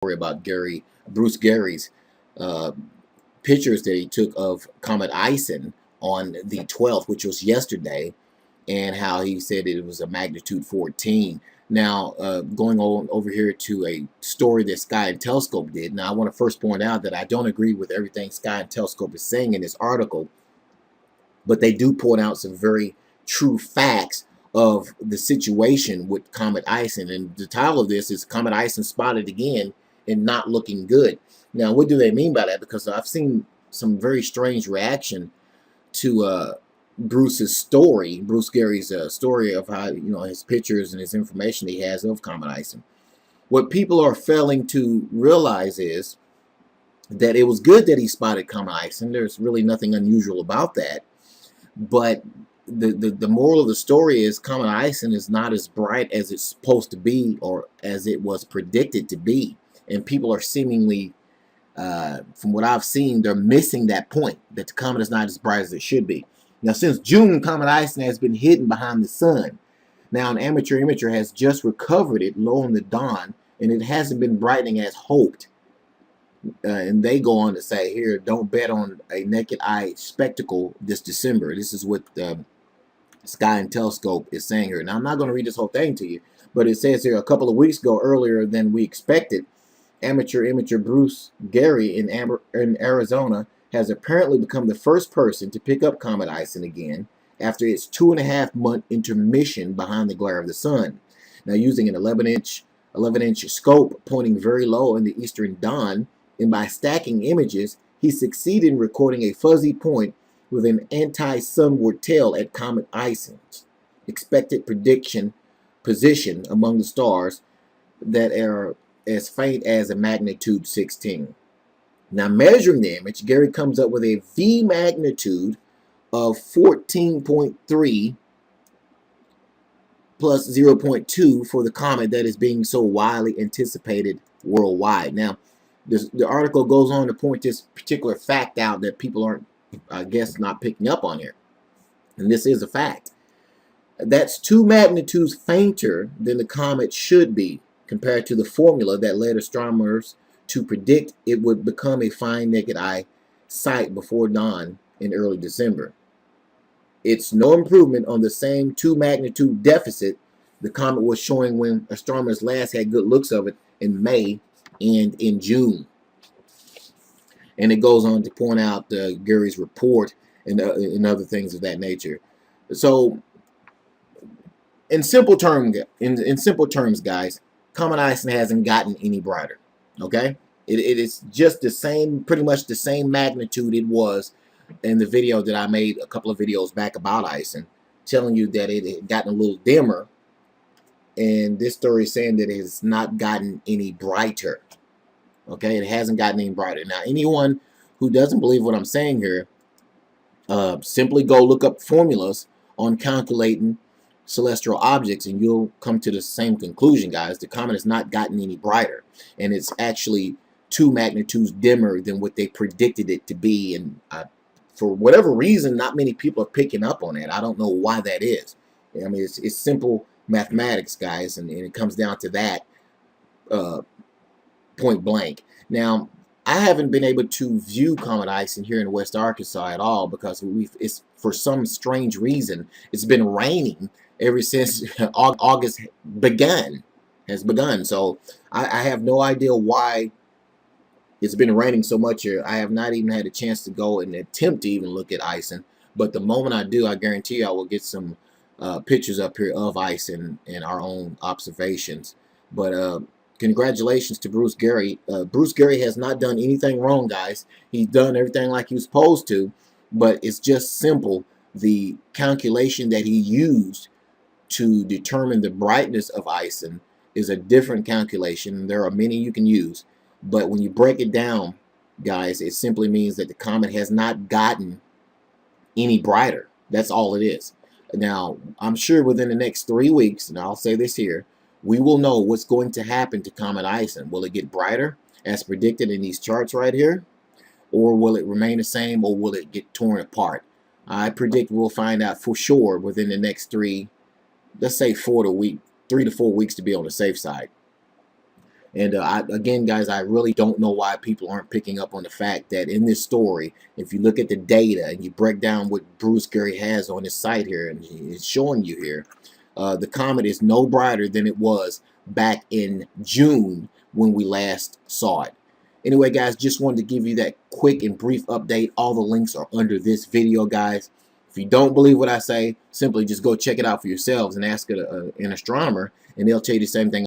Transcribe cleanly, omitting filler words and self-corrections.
about Bruce Gary's uh, pictures that he took of Comet Ison on the 12th, which was yesterday, and how he said it was a magnitude 14. Now, going on over here to a story that Sky and Telescope did. Now, I want to first point out that I don't agree with everything Sky and Telescope is saying in this article, but they do point out some very true facts of the situation with Comet Ison. And the title of this is Comet Ison Spotted Again and Not Looking Good. Now, what do they mean by that? Because I've seen some very strange reaction to Bruce's story, Bruce Gary's story of how, his pictures and his information he has of Comet Ison. What people are failing to realize is that it was good that he spotted Comet Ison. There's really nothing unusual about that. But the moral of the story is Comet Ison is not as bright as it's supposed to be or as it was predicted to be. And people are seemingly, from what I've seen, they're missing that point, that the comet is not as bright as it should be. Now, since June, Comet Ison has been hidden behind the sun. Now, an amateur imager has just recovered it low in the dawn, and it hasn't been brightening as hoped. And they go on to say here, don't bet on a naked eye spectacle this December. This is what Sky and Telescope is saying here. Now, I'm not going to read this whole thing to you, but it says here, a couple of weeks ago, earlier than we expected, amateur imager Bruce Gary in Arizona has apparently become the first person to pick up Comet Ison again after its 2.5-month intermission behind the glare of the sun. Now, using an 11-inch scope pointing very low in the eastern dawn, and by stacking images, he succeeded in recording a fuzzy point with an anti-sunward tail at Comet Ison's expected position among the stars that are as faint as a magnitude 16. Now, measuring the image, Gary comes up with a V magnitude of 14.3 plus 0.2 for the comet that is being so widely anticipated worldwide. Now, the article goes on to point this particular fact out that people aren't, I guess, not picking up on here. And this is a fact. That's 2 magnitudes fainter than the comet should be compared to the formula that led astronomers to predict it would become a fine naked eye sight before dawn in early December. It's no improvement on the same 2 magnitude deficit the comet was showing when astronomers last had good looks of it in May and in June. And it goes on to point out Gary's report and other things of that nature. So, in simple terms, guys, Comet Ison hasn't gotten any brighter. Okay, it is just the same, pretty much the same magnitude it was in the video that I made a couple of videos back about Ison, telling you that it had gotten a little dimmer. And this story is saying that it has not gotten any brighter. Okay, it hasn't gotten any brighter. Now, anyone who doesn't believe what I'm saying here, simply go look up formulas on calculating celestial objects, and you'll come to the same conclusion, guys. The comet has not gotten any brighter, and it's actually 2 magnitudes dimmer than what they predicted it to be. And for whatever reason, not many people are picking up on it. I don't know why that is. I mean, it's simple mathematics, guys, and it comes down to that point blank. Now, I haven't been able to view Comet Ison here in West Arkansas at all because it's for some strange reason it's been raining ever since August has begun. So I have no idea why it's been raining so much here. I have not even had a chance to go and attempt to even look at Ison. But the moment I do, I guarantee you I will get some pictures up here of Ison and our own observations. But congratulations to Bruce Gary. Bruce Gary has not done anything wrong, guys. He's done everything like he was supposed to, but it's just simple. The calculation that he used to determine the brightness of Ison is a different calculation. There are many you can use, but when you break it down, guys, it simply means that the comet has not gotten any brighter. That's all it is. Now, I'm sure within the next 3 weeks, and I'll say this here, we will know what's going to happen to Comet Ison. Will it get brighter as predicted in these charts right here? Or will it remain the same, or will it get torn apart? I predict we'll find out for sure within the next 3, let's say 3 to 4 weeks to be on the safe side. And again, guys, I really don't know why people aren't picking up on the fact that in this story, if you look at the data and you break down what Bruce Gary has on his site here, and he's showing you here, the comet is no brighter than it was back in June when we last saw it. Anyway, guys, just wanted to give you that quick and brief update. All the links are under this video, guys. If you don't believe what I say, simply just go check it out for yourselves and ask an astronomer, and they'll tell you the same thing